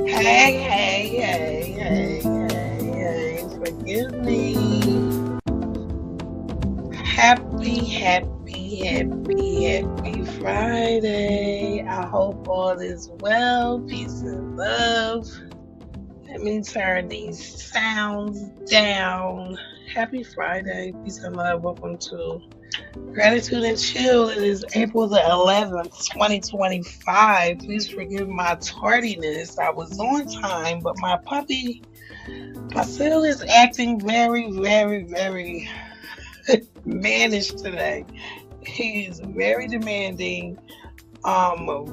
Hey, hey, hey, hey, hey, hey, forgive me. Happy Friday. I hope all is well. Peace and love. Let me turn these sounds down. Happy Friday. Peace and love. Welcome to Gratitude and Chill. It is April the 11th, 2025. Please forgive my tardiness. I was on time, but my puppy, Basil, is acting very, very, very mannish today. He's very demanding.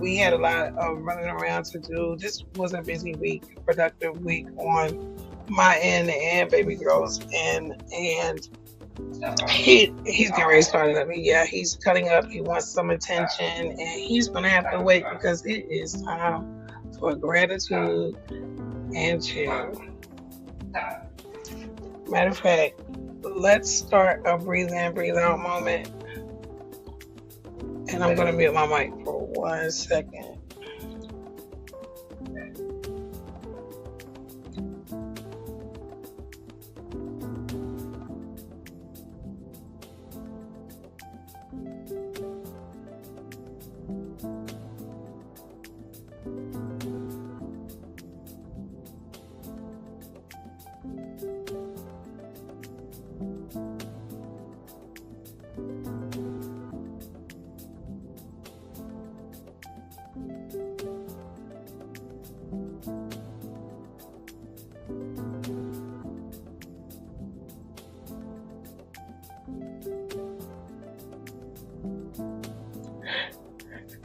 We had a lot of running around to do. This was a busy week, productive week on my end and baby girl's end, and he's getting ready to start it up. Yeah, he's cutting up. He wants some attention, and he's gonna have to wait because it is time for gratitude and chill. Matter of fact, let's start a breathe in, breathe out moment. And I'm gonna mute my mic for 1 second.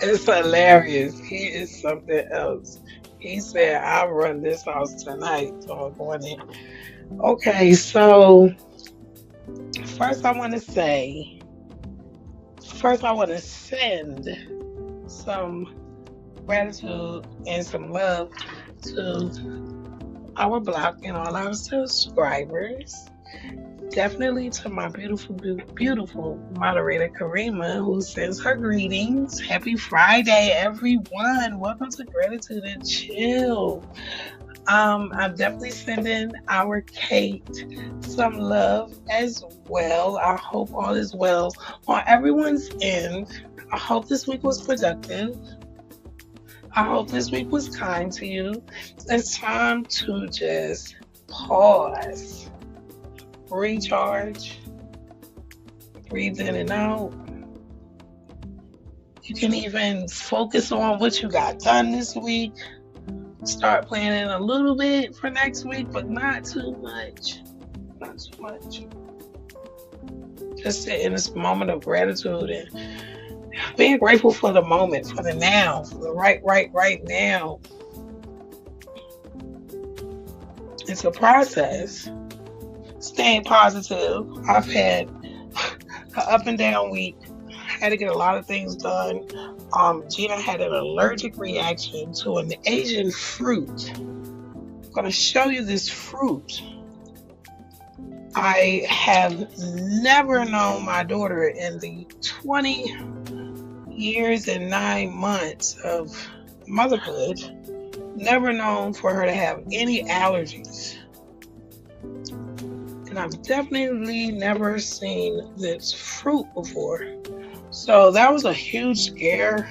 It's hilarious. He is something else. He said, I'll run this house tonight. So I'm going in. Okay, so first I want to say, first I want to send some gratitude and some love to our block and all our subscribers. Definitely to my beautiful, beautiful moderator, Karima, who sends her greetings. Happy Friday, everyone. Welcome to Gratitude and Chill. I'm definitely sending our Kate some love as well. I hope all is well on everyone's end. I hope this week was productive. I hope this week was kind to you. It's time to just pause, recharge, breathe in and out. You can even focus on what you got done this week. Start planning a little bit for next week, but not too much. Not too much. Just sit in this moment of gratitude and being grateful for the moment, for the now, for the right now. It's a process. Staying positive. I've had an up and down week. Had to get a lot of things done. Gina had an allergic reaction to an Asian fruit. I'm going to show you this fruit. I have never known my daughter in the 20 years and 9 months of motherhood, never known for her to have any allergies. And I've definitely never seen this fruit before. So that was a huge scare.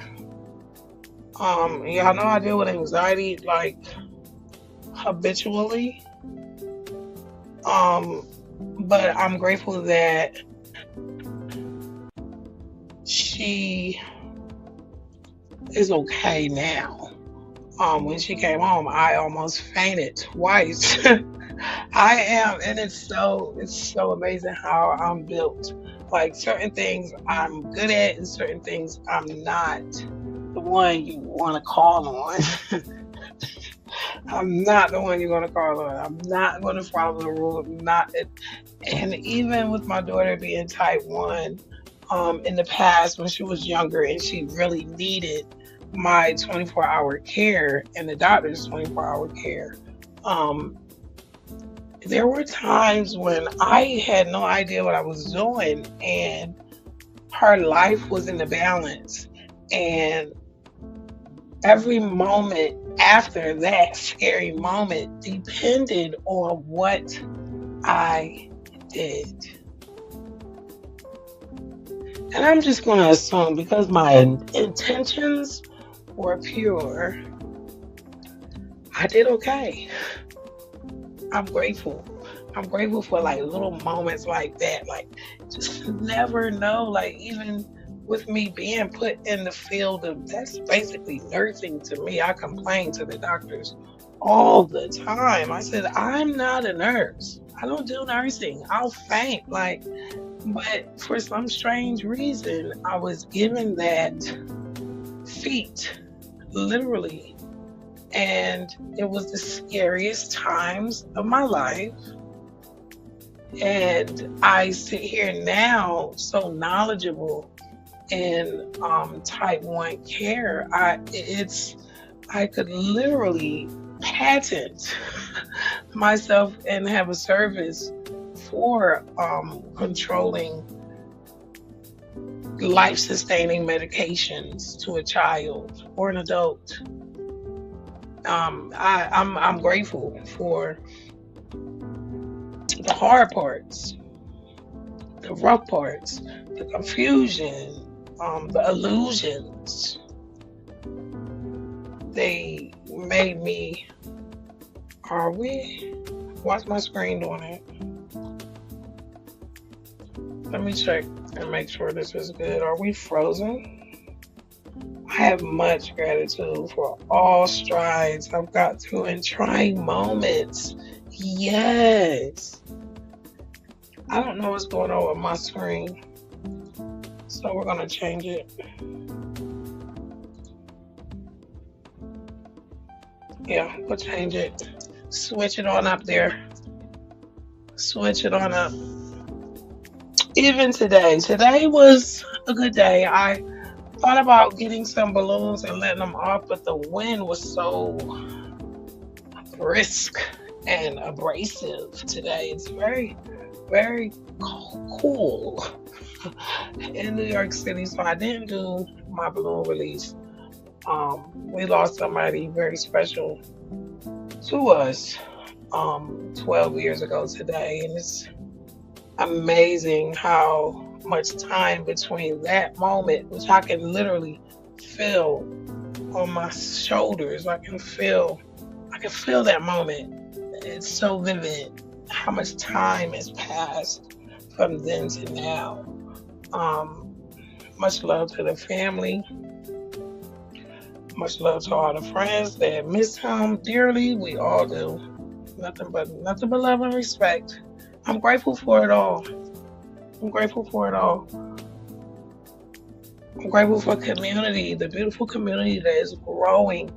Y'all know I deal with anxiety like habitually. But I'm grateful that she is okay now. When she came home, I almost fainted twice. I am, and it's so amazing how I'm built. Like certain things I'm good at and certain things I'm not the one you want to call on. I'm not the one you're gonna call on. I'm not gonna follow the rule. I'm not. And even with my daughter being type one, in the past when she was younger and she really needed my 24-hour care and the doctor's 24-hour care, um, there were times when I had no idea what I was doing, and her life was in the balance. And every moment after that scary moment depended on what I did. And I'm just going to assume because my intentions were pure, I did okay. I'm grateful. I'm grateful for like little moments like that. Like, just never know. Like, even with me being put in the field of that's basically nursing to me, I complain to the doctors all the time. I said, I'm not a nurse. I don't do nursing. I'll faint. Like, but for some strange reason, I was given that feat, literally. And it was the scariest times of my life. And I sit here now so knowledgeable in type 1 care. I could literally patent myself and have a service for controlling life sustaining medications to a child or an adult. I'm grateful for the hard parts, the rough parts, the confusion, the illusions. They made me. Are we? What's my screen doing it? Let me check and make sure this is good. Are we frozen? I have much gratitude for all strides I've got through and trying moments. Yes. I don't know what's going on with my screen, so we're going to change it. Yeah, we'll change it. Switch it on up there. Switch it on up. Even today was a good day. I thought about getting some balloons and letting them off, but the wind was so brisk and abrasive today. It's very, very cool in New York City, so I didn't do my balloon release. We lost somebody very special to us 12 years ago today, and it's amazing how much time between that moment, which I can literally feel on my shoulders. I can feel that moment. It's so vivid how much time has passed from then to now. Much love to the family. Much love to all the friends that miss him dearly. We all do. Nothing but love and respect. I'm grateful for it all. I'm grateful for it all. I'm grateful for community, the beautiful community that is growing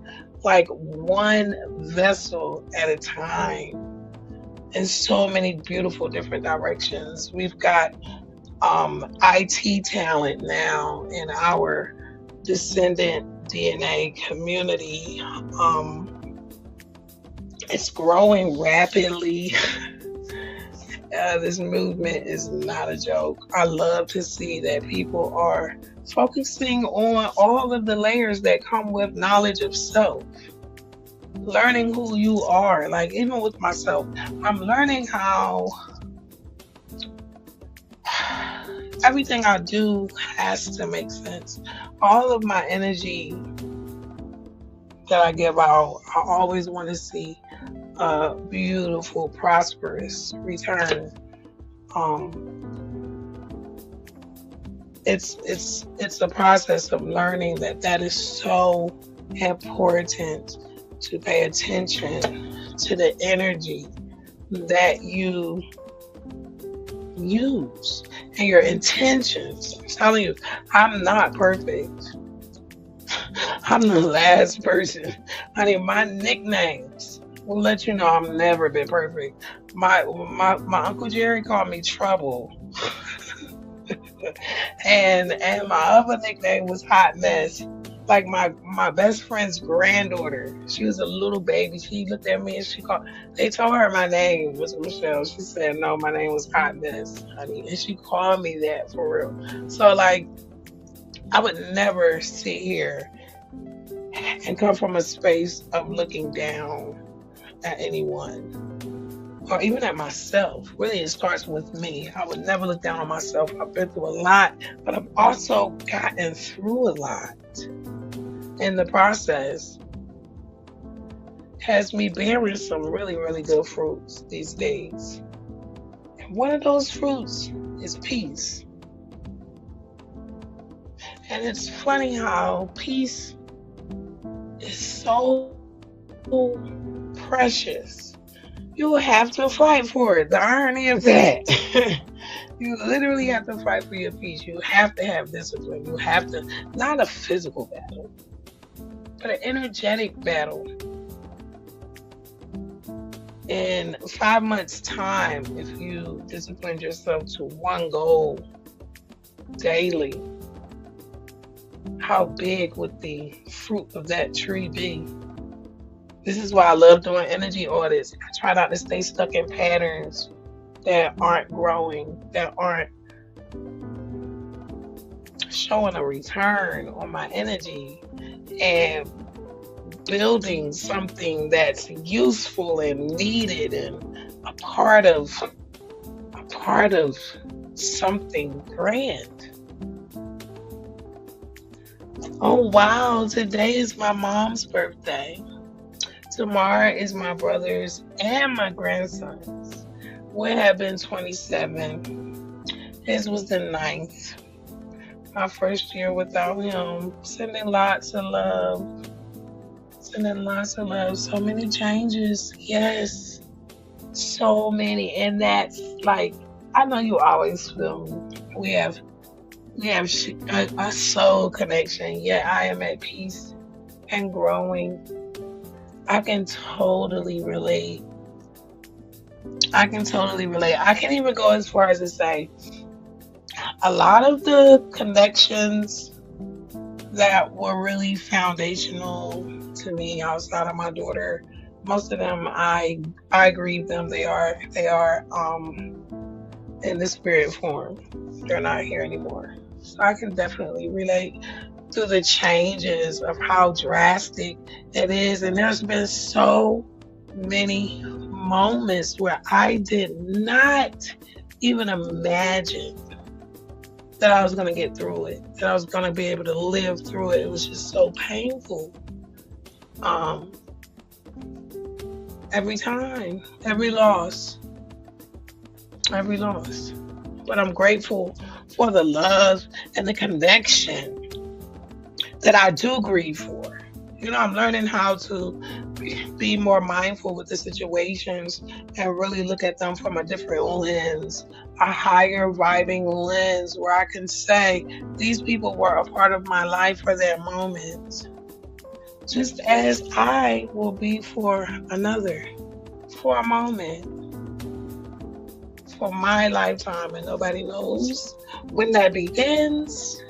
like one vessel at a time in so many beautiful different directions. We've got IT talent now in our descendant DNA community. It's growing rapidly. This movement is not a joke. I love to see that people are focusing on all of the layers that come with knowledge of self, learning who you are. Like, even with myself, I'm learning how everything I do has to make sense. All of my energy that I give out, I always want to see a beautiful, prosperous return. It's a process of learning that is so important, to pay attention to the energy that you use and your intentions. I'm telling you, I'm not perfect. I'm the last person. Honey, my nicknames will let you know I've never been perfect. My Uncle Jerry called me Trouble. And my other nickname was Hot Mess. Like my best friend's granddaughter. She was a little baby. She looked at me and they told her my name was Michelle. She said, no, my name was Hot Mess, honey. And she called me that for real. So like I would never sit here and come from a space of looking down at anyone or even at myself. Really, it starts with me. I would never look down on myself. I've been through a lot, but I've also gotten through a lot. In the process, has me bearing some really, really good fruits these days. And one of those fruits is peace. And it's funny how peace is so precious. You have to fight for it. The irony of that. You literally have to fight for your peace. You have to have discipline. You have to, not a physical battle, but an energetic battle. In 5 months' time, if you discipline yourself to one goal daily, how big would the fruit of that tree be? This is why I love doing energy audits. I try not to stay stuck in patterns that aren't growing, that aren't showing a return on my energy and building something that's useful and needed and a part of something grand. Oh wow, today is my mom's birthday. Tomorrow is my brother's and my grandson's. We have been 27. His was the 9th. My first year without him. Sending lots of love. Sending lots of love. So many changes. Yes. So many. And that's like, I know you always feel me. We have a soul connection. Yet I am at peace and growing. I can totally relate. I can even go as far as to say a lot of the connections that were really foundational to me outside of my daughter, most of them I grieve them. They are in the spirit form. They're not here anymore. So I can definitely relate to the changes of how drastic it is. And there's been so many moments where I did not even imagine that I was going to get through it, that I was going to be able to live through it. It was just so painful. Every time, every loss. But I'm grateful for the love and the connection that I do grieve for. You know, I'm learning how to be more mindful with the situations and really look at them from a different lens, a higher vibing lens where I can say these people were a part of my life for that moment, just as I will be for another, for a moment, for my lifetime, and nobody knows when that begins,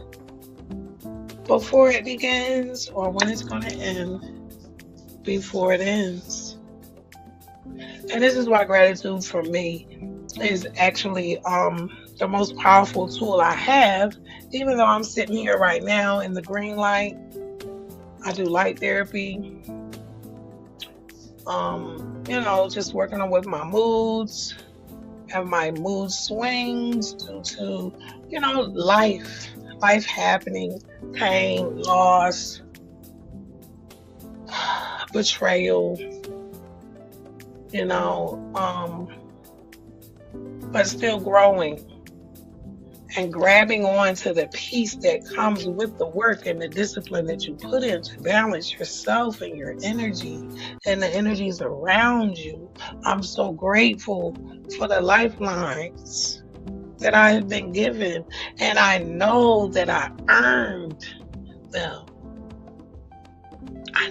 before it begins, or when it's going to end before it ends. And this is why gratitude for me is actually the most powerful tool I have. Even though I'm sitting here right now in the green light, I do light therapy. Just working on with my moods and my mood swings due to, life happening, pain, loss, betrayal, but still growing and grabbing on to the peace that comes with the work and the discipline that you put in to balance yourself and your energy and the energies around you. I'm so grateful for the lifelines that I have been given, and I know that I earned them.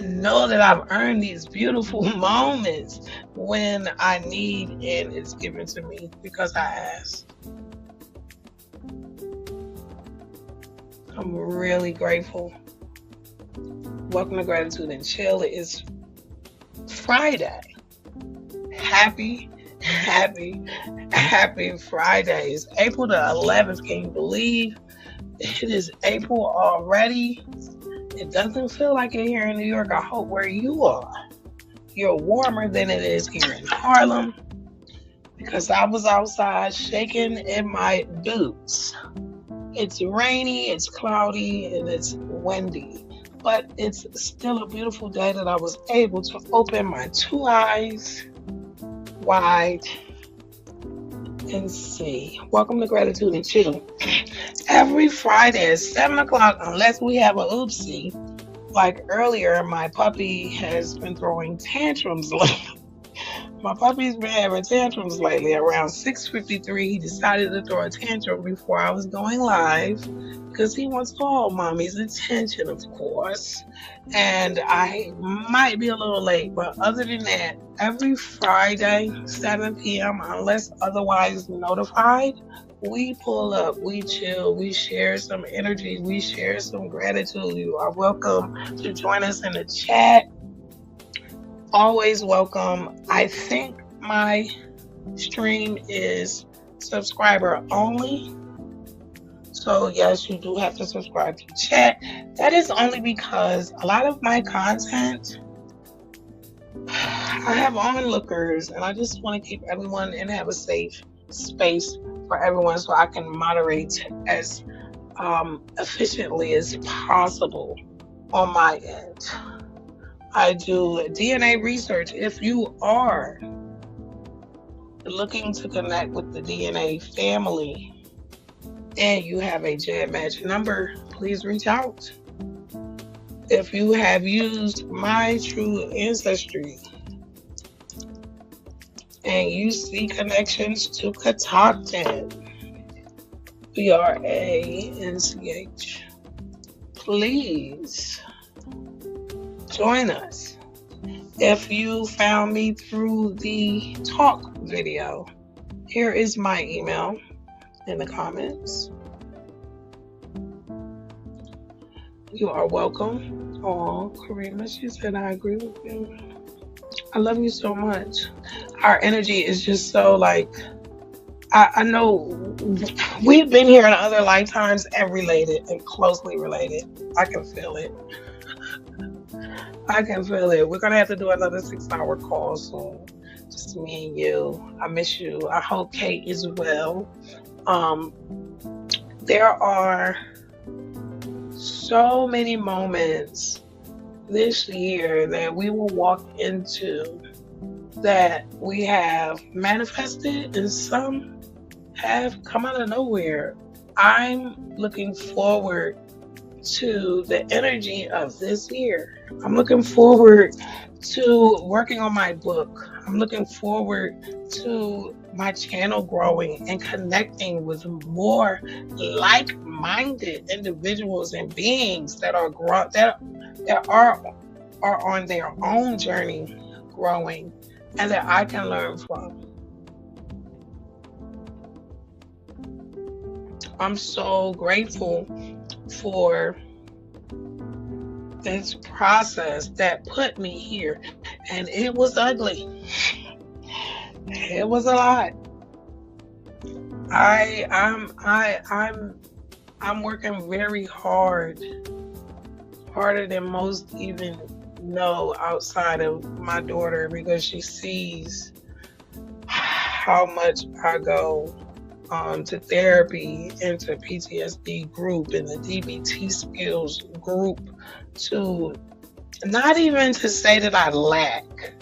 know that I've earned these beautiful moments when I need, and it's given to me because I asked. I'm really grateful. Welcome to Gratitude and Chile. It's Friday. Happy, happy, happy Fridays. April the 11th. Can you believe it is April already? It doesn't feel like it here in New York. I hope where you are, you're warmer than it is here in Harlem, because I was outside shaking in my boots. It's rainy, it's cloudy, and it's windy, but it's still a beautiful day that I was able to open my two eyes wide and see. Welcome to Gratitude and Chill. Every Friday at 7 o'clock, unless we have a oopsie, like earlier, my puppy has been throwing tantrums lately. My puppy's been having tantrums lately. Around 6:53, he decided to throw a tantrum before I was going live because he wants all mommy's attention, of course. And I might be a little late, but other than that, every Friday, 7 p.m., unless otherwise notified, we pull up, we chill, we share some energy, we share some gratitude. You are welcome to join us in the chat. Always welcome. I think my stream is subscriber only. So yes, you do have to subscribe to chat. That is only because a lot of my content, I have onlookers, and I just want to keep everyone and have a safe space for everyone so I can moderate as efficiently as possible on my end. I do DNA research. If you are looking to connect with the DNA family and you have a JED match number, please reach out. If you have used My True Ancestry and you see connections to Catoctin, BRANCH, please join us. If you found me through the talk video, here is my email in the comments. You are welcome. Oh, Karima, she said I agree with you. I love you so much. Our energy is just so like, I know we've been here in other lifetimes and related and closely related. I can feel it. I can feel it. We're going to have to do another 6-hour call soon. Just me and you. I miss you. I hope Kate is well. There are so many moments this year that we will walk into that we have manifested and some have come out of nowhere. I'm looking forward to the energy of this year. I'm looking forward to working on my book. I'm looking forward to my channel growing and connecting with more like-minded individuals and beings that are on their own journey growing and that I can learn from. I'm so grateful for this process that put me here, and it was ugly. It was a lot. I'm working very hard, harder than most even know outside of my daughter, because she sees how much I go to therapy and to PTSD group and the DBT skills group, to not even to say that I lack,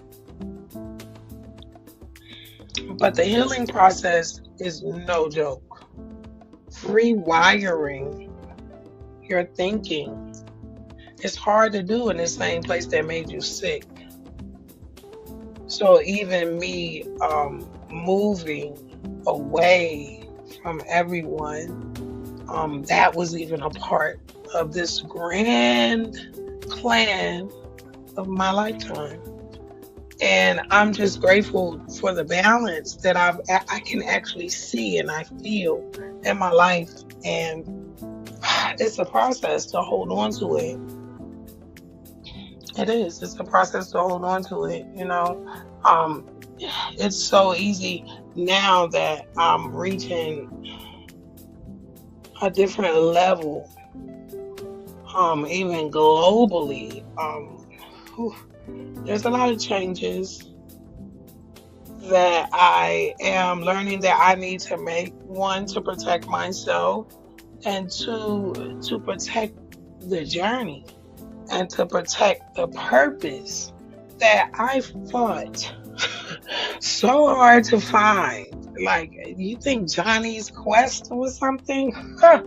but the healing process is no joke. Rewiring your thinking is hard to do in the same place that made you sick. So even me moving away from everyone, that was even a part of this grand plan of my lifetime. And I'm just grateful for the balance that I can actually see and I feel in my life. And it's a process to hold on to it. It is. It's a process to hold on to it. Um, it's so easy now that I'm reaching a different level, even globally. Whew, there's a lot of changes that I am learning that I need to make. One, to protect myself, and two, to protect the journey and to protect the purpose that I fought so hard to find. Like, you think Johnny's Quest was something? Huh.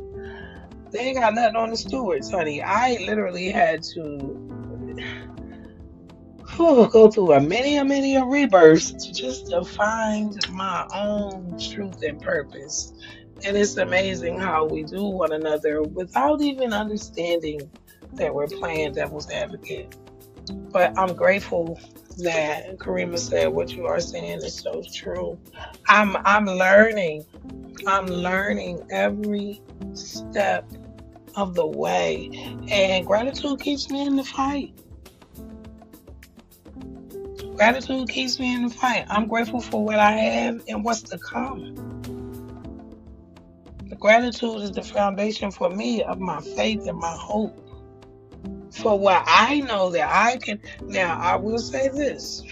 They ain't got nothing on the stewards, honey. I literally had to go through a many rebirths just to find my own truth and purpose. And it's amazing how we do one another without even understanding that we're playing devil's advocate. But I'm grateful that Karima said what you are saying is so true. I'm learning. I'm learning every step of the way. And gratitude keeps me in the fight. Gratitude keeps me in the fight. I'm grateful for what I have and what's to come. The gratitude is the foundation for me of my faith and my hope. For what I know that I can. Now, I will say this.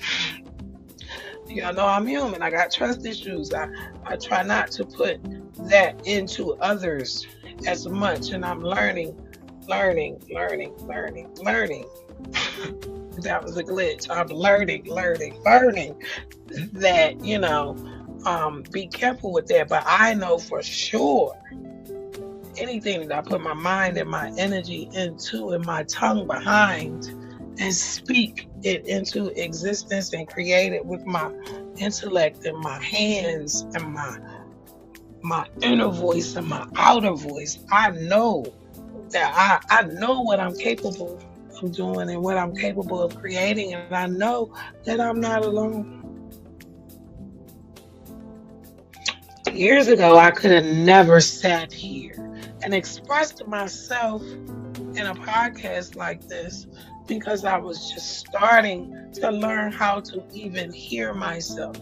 Y'all know I'm human. I got trust issues. I try not to put that into others as much. And I'm learning. That was a glitch. I'm learning that, be careful with that. But I know for sure anything that I put my mind and my energy into and my tongue behind and speak it into existence and create it with my intellect and my hands and my inner voice and my outer voice, I know that I know what I'm capable of doing and what I'm capable of creating, and I know that I'm not alone. Years ago, I could have never sat here and expressed myself in a podcast like this because I was just starting to learn how to even hear myself.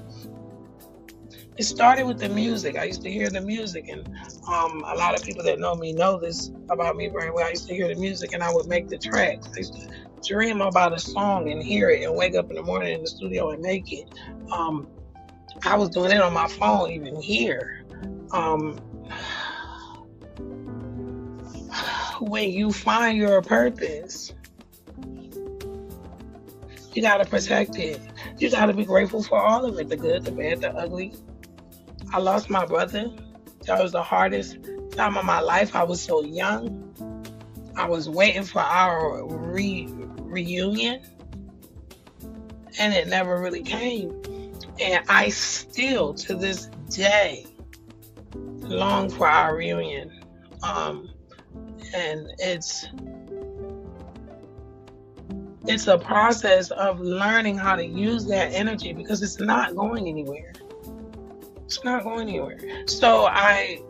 It started with the music. I used to hear the music, and a lot of people that know me know this about me very well. I used to hear the music, and I would make the tracks. I used to dream about a song and hear it, and wake up in the morning in the studio and make it. I was doing it on my phone, even here. When you find your purpose, you got to protect it. You got to be grateful for all of it, the good, the bad, the ugly. I lost my brother. That was the hardest time of my life. I was so young. I was waiting for our reunion, and it never really came. And I still, to this day, long for our reunion. And it's a process of learning how to use that energy because it's not going anywhere. It's not going anywhere. So I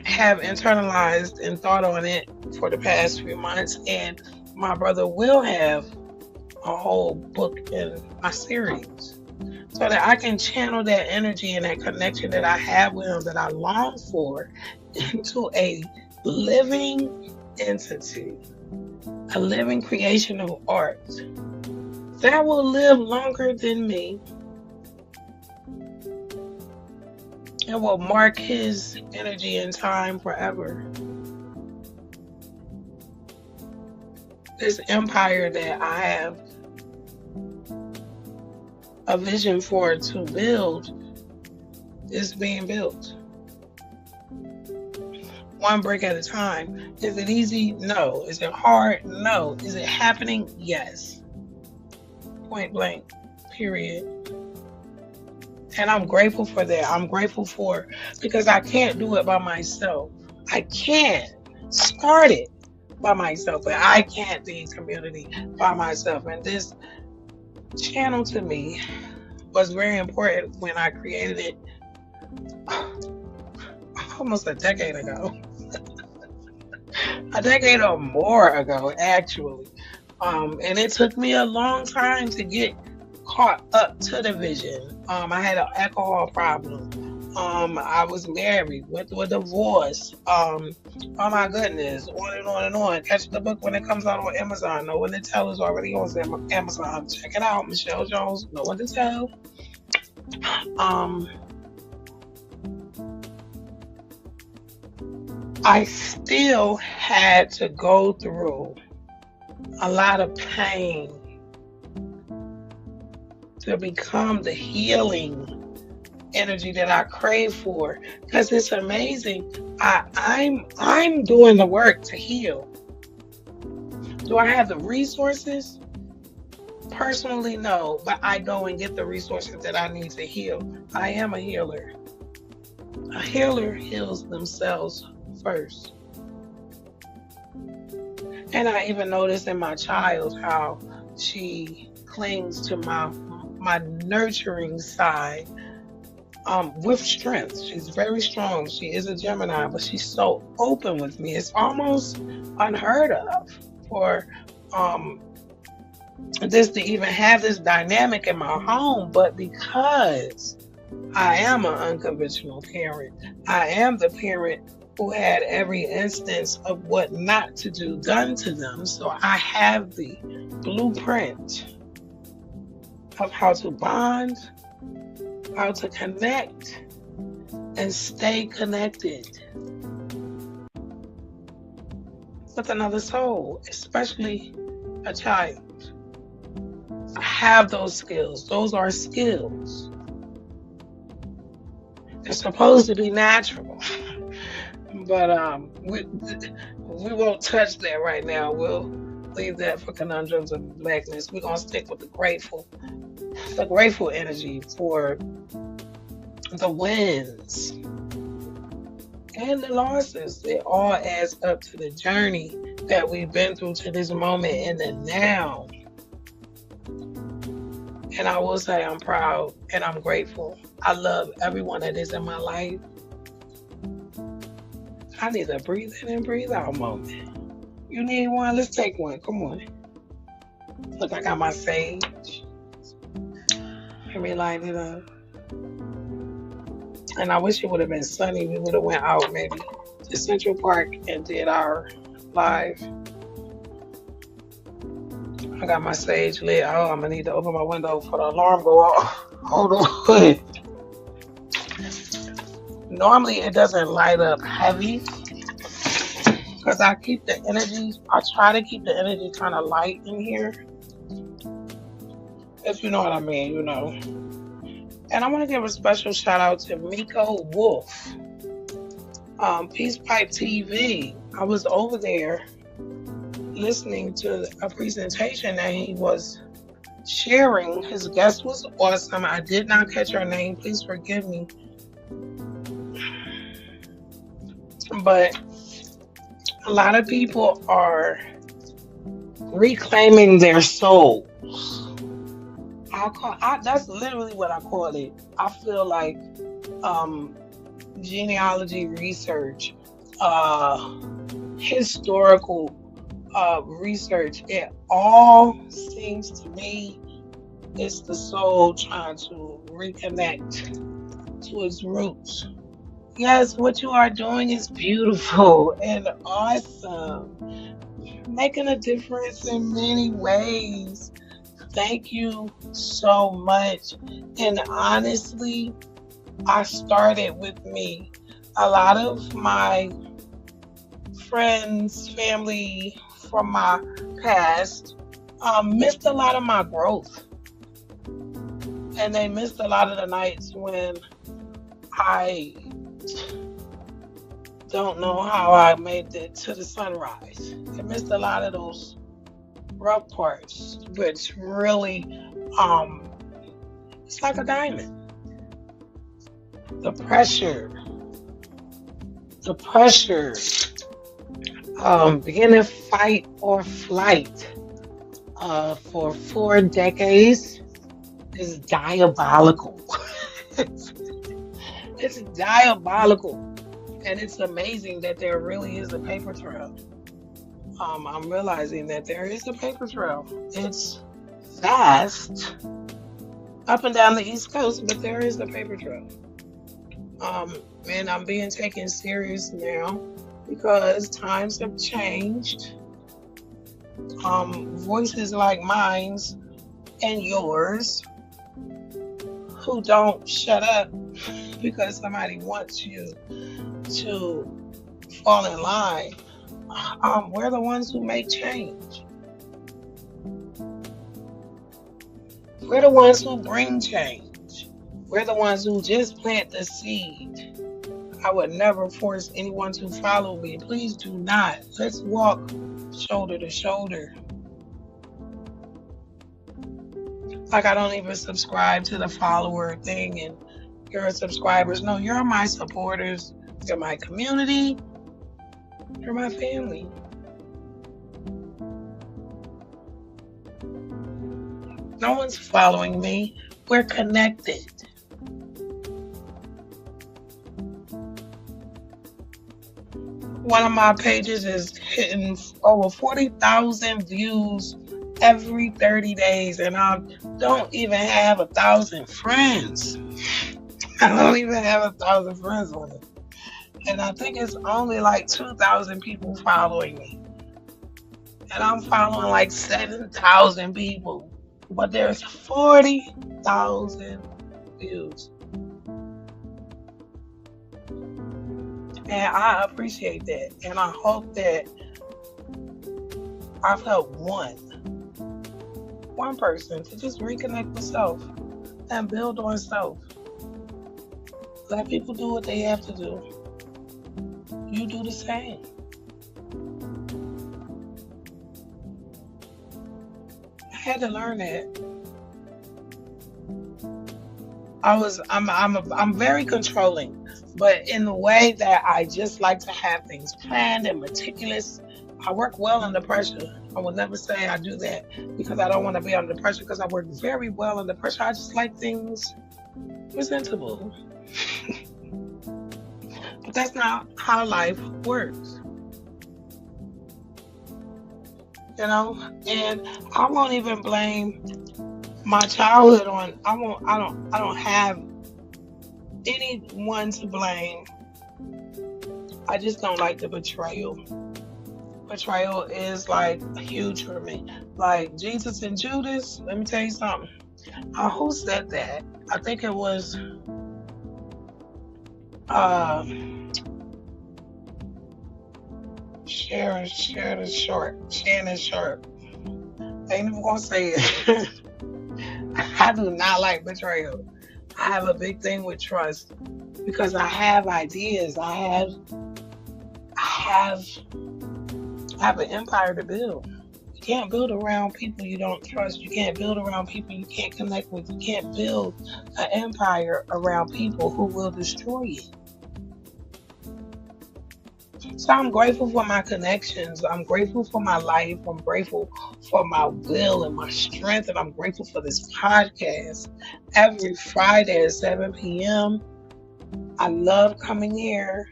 have internalized and thought on it for the past few months, and my brother will have a whole book in my series so that I can channel that energy and that connection that I have with him that I long for into a living entity, a living creation of art that will live longer than me and will mark his energy and time forever. This empire that I have a vision for to build is being built. One brick at a time. Is it easy? No. Is it hard? No. Is it happening? Yes. Point blank. Period. And I'm grateful for that. I'm grateful because I can't do it by myself. I can't start it, by myself, but I can't be in community by myself. And this channel to me was very important when I created it almost a decade ago, a decade or more ago, actually. And it took me a long time to get caught up to the vision. I had an alcohol problem. I was married, went through a divorce. Oh my goodness, on and on and on. Catch the book when it comes out on Amazon. No One to Tell is already on Amazon. Check it out, Michelle Jones. No One to Tell. Um, I still had to go through a lot of pain to become the healing energy that I crave for. Because it's amazing. I'm doing the work to heal. Do I have the resources? Personally, no, but I go and get the resources that I need to heal. I am a healer. A healer heals themselves first. And I even notice in my child how she clings to my nurturing side with strength. She's very strong. She is a Gemini, but she's so open with me. It's almost unheard of for this to even have this dynamic in my home. But because I am an unconventional parent, I am the parent who had every instance of what not to do done to them. So I have the blueprint of how to bond, how to connect, and stay connected with another soul, especially a child. I have those skills. Those are skills. They're supposed to be natural. But we won't touch that right now. We'll leave that for conundrums of blackness. We're gonna stick with the grateful energy for the wins and the losses. It all adds up to the journey that we've been through to this moment in the now. And I will say I'm proud and I'm grateful. I love everyone that is in my life. I need a breathe in and breathe out moment. You need one? Let's take one. Come on. Look, I got my sage. Let me light it up. And I wish it would have been sunny. We would have went out maybe to Central Park and did our live. I got my sage lit. Oh, I'm gonna need to open my window for the alarm go off. Hold on. Normally it doesn't light up heavy because I try to keep the energy kind of light in here. If you know what I mean, you know. And I want to give a special shout out to Miko Wolf, Peace Pipe TV. I was over there listening to a presentation that he was sharing. His guest was awesome. I did not catch her name. Please forgive me. But a lot of people are reclaiming their souls. That's literally what I call it. I feel like genealogy research, historical research, it all seems to me it's the soul trying to reconnect to its roots. Yes, what you are doing is beautiful and awesome, making a difference in many ways. Thank you so much. And honestly, I started with me. A lot of my friends, family from my past missed a lot of my growth. And they missed a lot of the nights when I don't know how I made it to the sunrise. I missed a lot of those rough parts, which really, it's like a diamond. The pressure beginning fight or flight for 4 decades is diabolical. it's, it's diabolical. And it's amazing that there really is a paper trail. I'm realizing that there is a paper trail. It's vast up and down the East Coast, but there is a paper trail. And I'm being taken serious now because times have changed. Voices like mine's and yours who don't shut up because somebody wants you to fall in line. We're the ones who make change. We're the ones who bring change. We're the ones who just plant the seed. I would never force anyone to follow me. Please do not. Let's walk shoulder to shoulder. Like I don't even subscribe to the follower thing and your subscribers. No, you're my supporters. You're my community. You're my family. No one's following me. We're connected. One of my pages is hitting over 40,000 views every 30 days, and I don't even have 1,000 friends. I don't even have 1,000 friends on it. And I think it's only like 2,000 people following me. And I'm following like 7,000 people. But there's 40,000 views. And I appreciate that. And I hope that I've helped one person to just reconnect with self and build on self. Let people do what they have to do. You do the same. I had to learn that. I'm very controlling, but in the way that I just like to have things planned and meticulous. I work well under pressure. I will never say I do that because I don't want to be under pressure because I work very well under pressure. I just like things presentable. But that's not how life works. You know? And I won't even blame my childhood on I don't have anyone to blame. I just don't like the betrayal. Betrayal is like huge for me. Like Jesus and Judas, let me tell you something. Who said that? I think it was Shannon Sharp. I ain't even gonna say it. I do not like betrayal. I have a big thing with trust because I have ideas. I have an empire to build. You can't build around people you don't trust. You can't build around people you can't connect with. You can't build an empire around people who will destroy you. So I'm grateful for my connections. I'm grateful for my life. I'm grateful for my will and my strength. And I'm grateful for this podcast every Friday at 7 p.m. I love coming here,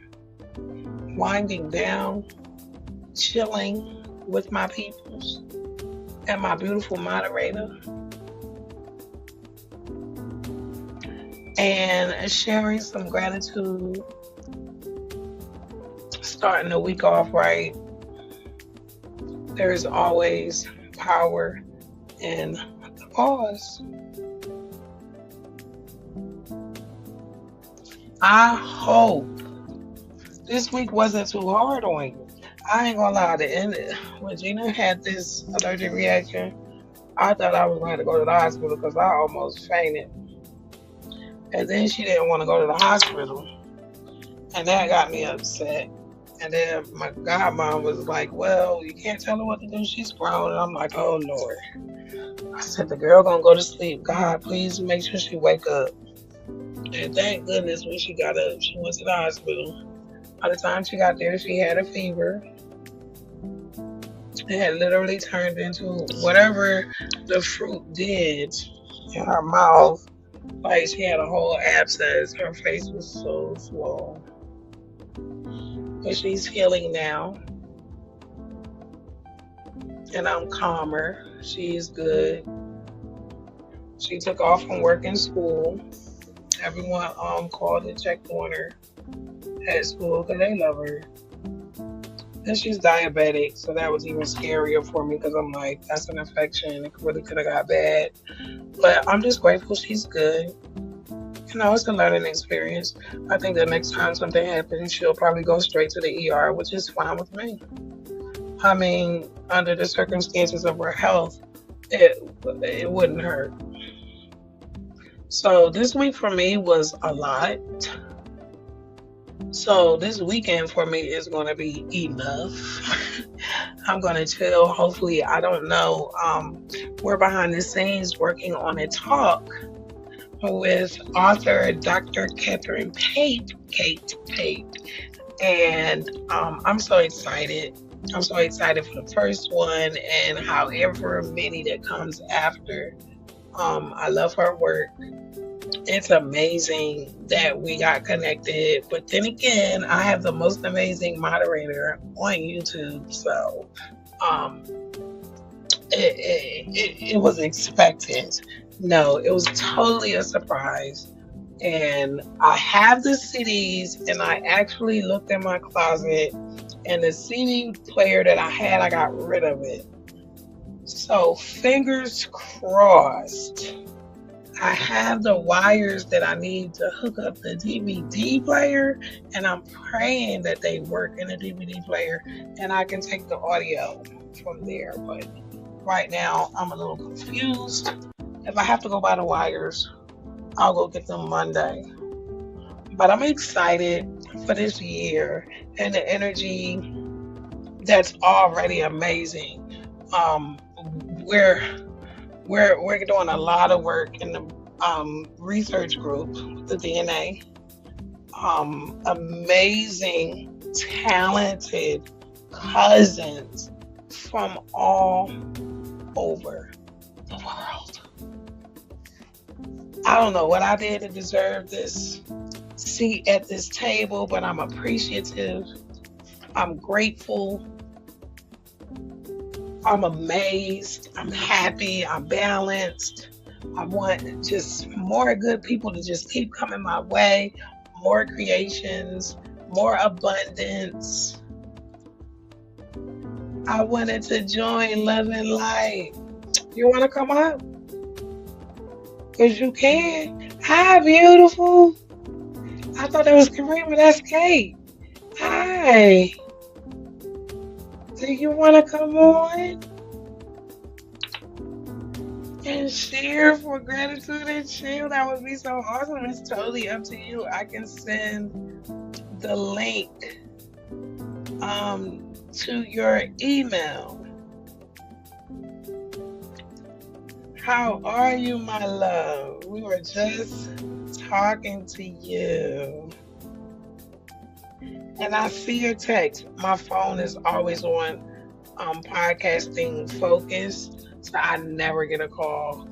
winding down, chilling with my peoples and my beautiful moderator and sharing some gratitude, starting the week off right. There is always power in the pause. I hope this week wasn't too hard on you. I ain't gonna lie, to end it, when Gina had this allergic reaction, I thought I was going to go to the hospital because I almost fainted. And then she didn't want to go to the hospital. And that got me upset. And then my godmom was like, well, you can't tell her what to do. She's grown. And I'm like, oh, Lord. I said, the girl gonna go to sleep. God, please make sure she wake up. And thank goodness when she got up, she went to the hospital. By the time she got there, she had a fever. It had literally turned into whatever the fruit did in her mouth. Like she had a whole abscess. Her face was so swollen. But she's healing now, and I'm calmer. She's good. She took off from work and school. Everyone called and checked on her at school because they love her. And she's diabetic, so that was even scarier for me because I'm like, that's an infection. It really could have got bad. But I'm just grateful she's good. It's a learning experience. I think the next time something happens, she'll probably go straight to the ER, which is fine with me. I mean, under the circumstances of her health, it wouldn't hurt. So this week for me was a lot. So this weekend for me is going to be enough. I'm going to chill. Hopefully, I don't know. We're behind the scenes working on a talk with author Dr. Catherine Kate Pate. And I'm so excited. I'm so excited for the first one and however many that comes after. I love her work. It's amazing that we got connected. But then again, I have the most amazing moderator on YouTube. So it was expected. No, it was totally a surprise. And I have the CDs, and I actually looked in my closet, and the CD player that I had, I got rid of it. So fingers crossed. I have the wires that I need to hook up the DVD player, and I'm praying that they work in the DVD player and I can take the audio from there. But right now, I'm a little confused. If I have to go buy the wires, I'll go get them Monday. But I'm excited for this year and the energy that's already amazing. We're doing a lot of work in the research group, the DNA. Amazing, talented cousins from all over the world. I don't know what I did to deserve this seat at this table, but I'm appreciative. I'm grateful. I'm amazed. I'm happy. I'm balanced. I want just more good people to just keep coming my way. More creations, more abundance. I wanted to join Love and Light. You want to come up? Because you can. Hi, beautiful. I thought it was Kareem, but that's Kate. Hi. Do you want to come on and share for gratitude and Chil? That would be so awesome. It's totally up to you. I can send the link to your email. How are you, my love? We were just talking to you. And I see your text. My phone is always on podcasting focus, so I never get a call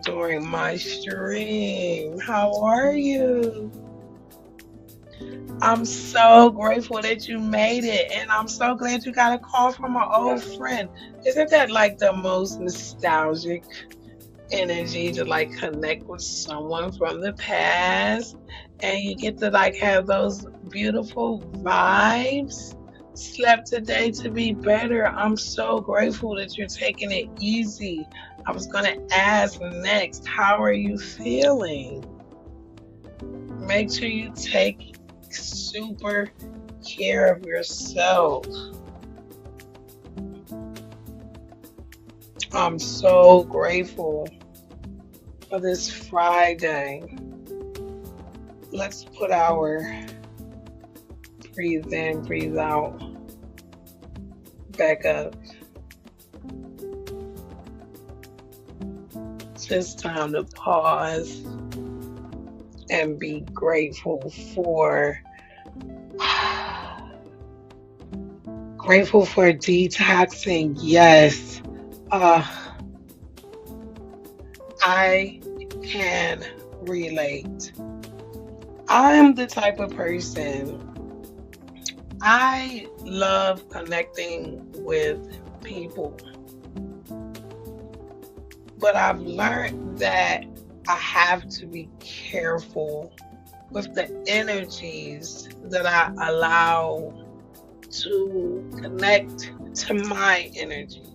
during my stream. How are you? I'm so grateful that you made it, and I'm so glad you got a call from an old friend. Isn't that like the most nostalgic energy to like connect with someone from the past, and you get to like have those beautiful vibes? Slept today to be better. I'm so grateful that you're taking it easy. I was gonna ask next, how are you feeling? Make sure you take super care of yourself. I'm so grateful for this Friday. Let's put our breathe in, breathe out back up. It's just time to pause and be grateful for Grateful for detoxing. Yes. Uh, I can relate. I am the type of person, I love connecting with people, but I've learned that I have to be careful with the energies that I allow to connect to my energy.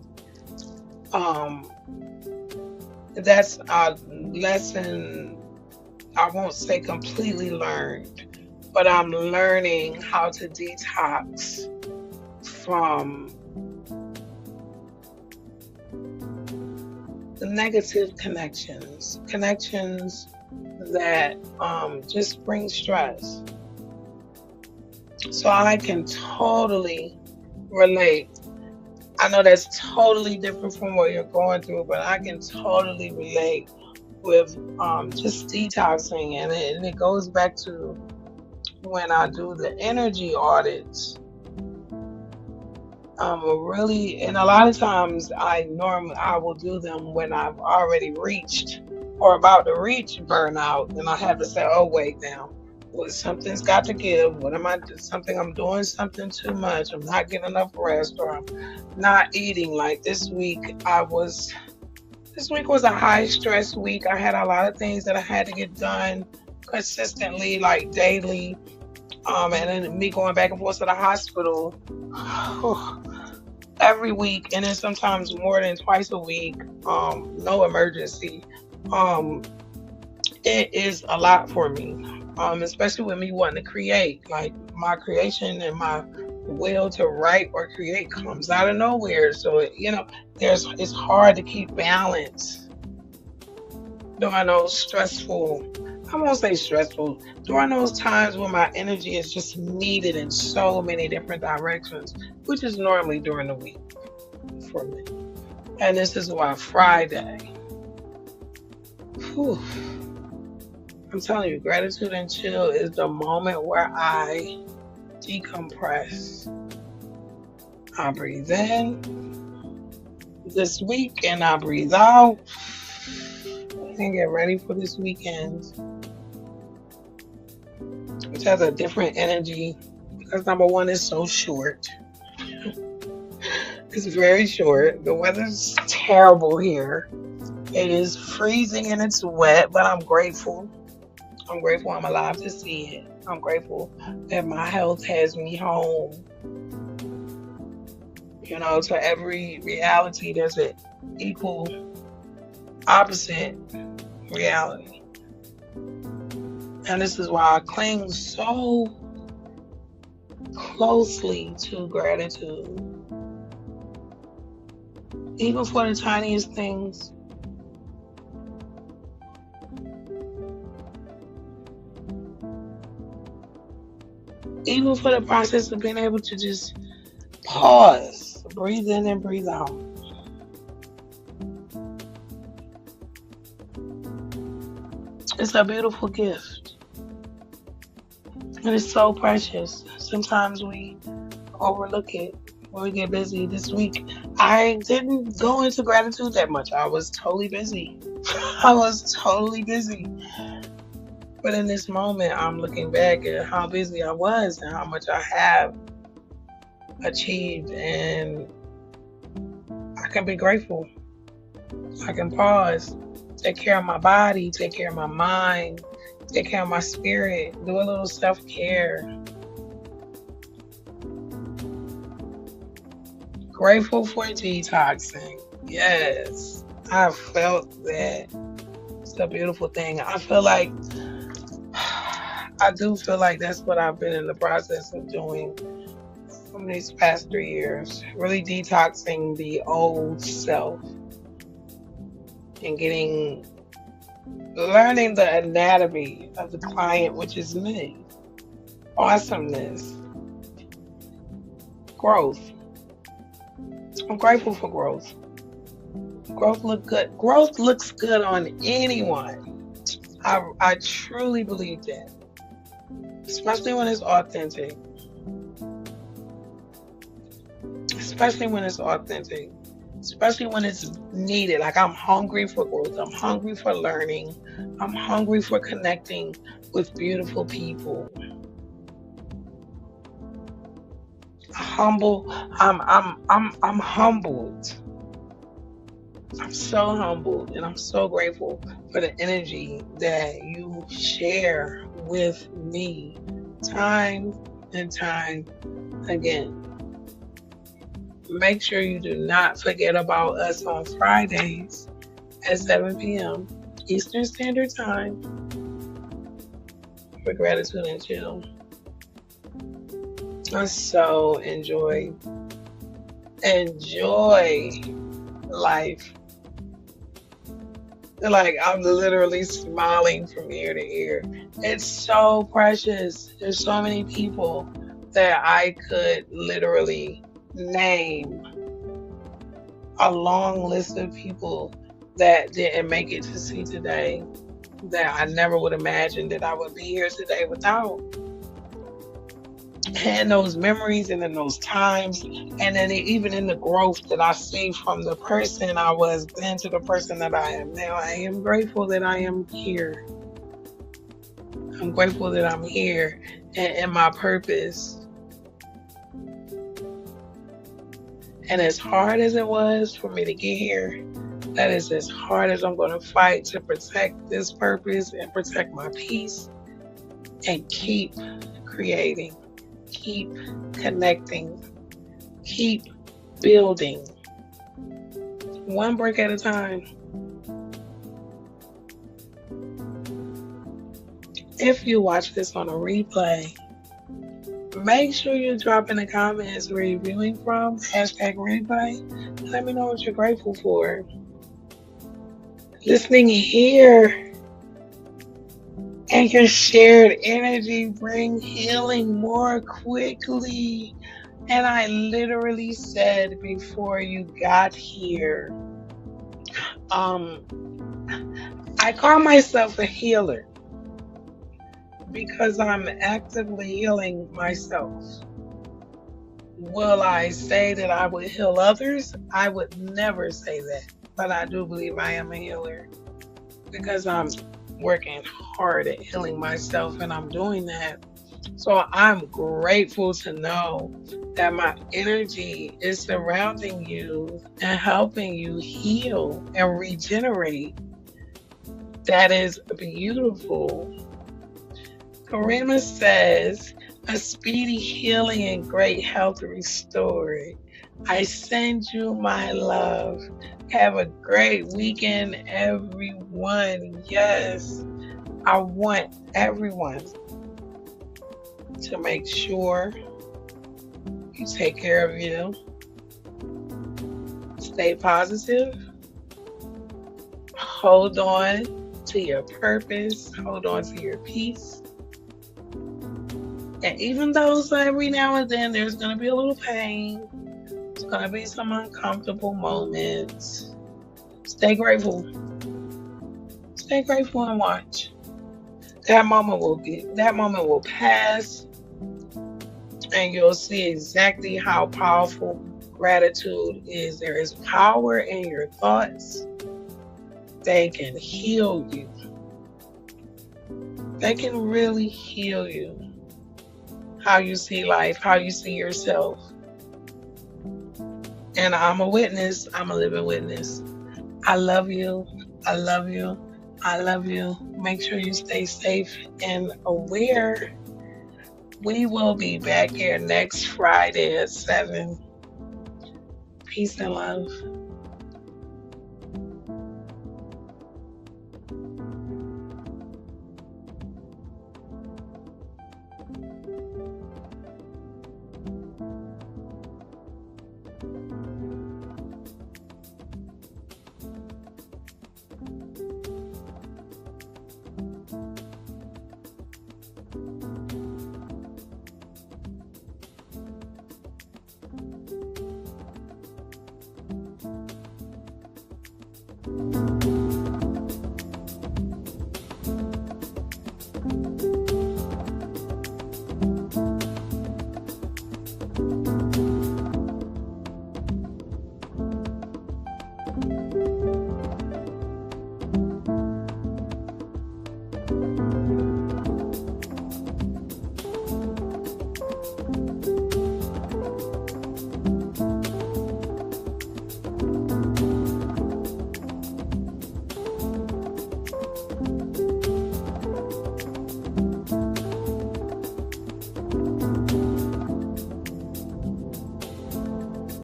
Um, that's a lesson I won't say completely learned, but I'm learning how to detox from the negative connections that just bring stress. So I can totally relate. I know that's totally different from what you're going through, but I can totally relate with just detoxing, and it goes back to when I do the energy audits. Really, and a lot of times I will do them when I've already reached or about to reach burnout, and I have to say, oh wait now, well, something's got to give. What am I? Something I'm doing something too much. I'm not getting enough rest, or I'm not eating. Like this week, this week was a high stress week. I had a lot of things that I had to get done consistently, like daily. And then me going back and forth to the hospital every week, and then sometimes more than twice a week. No emergency. Um, it is a lot for me. Especially with me wanting to create, like my creation and my will to write or create comes out of nowhere. So it's hard to keep balance during those stressful. I won't say stressful. During those times when my energy is just needed in so many different directions, which is normally during the week for me. And this is why Friday, whew, I'm telling you, gratitude and chill is the moment where I decompress. I breathe in this week and I breathe out and get ready for this weekend, which has a different energy because number one is so short. It's very short. The weather's terrible here. It is freezing and it's wet, but I'm grateful. I'm grateful I'm alive to see it. I'm grateful that my health has me home. To every reality, there's an equal opposite reality. And this is why I cling so closely to gratitude. Even for the tiniest things. Even for the process of being able to just pause, breathe in and breathe out. It's a beautiful gift. And it's so precious. Sometimes we overlook it when we get busy. This week, I didn't go into gratitude that much. I was totally busy. But in this moment, I'm looking back at how busy I was and how much I have achieved. And I can be grateful. I can pause, take care of my body, take care of my mind, take care of my spirit, do a little self-care. Grateful for detoxing. Yes, I felt that. It's a beautiful thing. I do feel like that's what I've been in the process of doing from these past 3 years. Really detoxing the old self and learning the anatomy of the client, which is me. Awesomeness. Growth. I'm grateful for growth. Growth looks good on anyone. I truly believe that. Especially when it's authentic. especially when it's authentic, especially when it's needed. Like, I'm hungry for growth, I'm hungry for learning, I'm hungry for connecting with beautiful people. Humble, I'm humbled. I'm so humbled and I'm so grateful for the energy that you share with me time and time again. Make sure you do not forget about us on Fridays at 7 p.m. Eastern Standard Time for Gratitude and Chill. I so enjoy life. Like, I'm literally smiling from ear to ear. It's so precious. There's so many people that I could literally name a long list of people that didn't make it to see today, that I never would imagine that I would be here today without. And those memories and in those times, and then even in the growth that I see from the person I was then to the person that I am now, I am grateful that I am here. I'm grateful that I'm here and my purpose. And as hard as it was for me to get here, that is as hard as I'm going to fight to protect this purpose and protect my peace and keep creating, keep connecting, keep building. One brick at a time. If you watch this on a replay, make sure you drop in the comments where you're viewing from, #replay. Let me know what you're grateful for. Listening here and your shared energy bring healing more quickly. And I literally said before you got here, I call myself a healer because I'm actively healing myself. Will I say that I would heal others? I would never say that. But I do believe I am a healer because I'm working hard at healing myself, and I'm doing that. So I'm grateful to know that my energy is surrounding you and helping you heal and regenerate. That is beautiful. Karima says, a speedy healing and great health restored. I send you my love. Have a great weekend, everyone. Yes, I want everyone to make sure you take care of you. Stay positive. Hold on to your purpose. Hold on to your peace. And even though every now and then there's going to be a little pain, there's going to be some uncomfortable moments, stay grateful. Stay grateful and watch. That moment will pass, and you'll see exactly how powerful gratitude is. There is power in your thoughts. They can heal you. They can really heal you. How you see life, how you see yourself. And I'm a witness. I'm a living witness. I love you. I love you. I love you. Make sure you stay safe and aware. We will be back here next Friday at 7. Peace and love.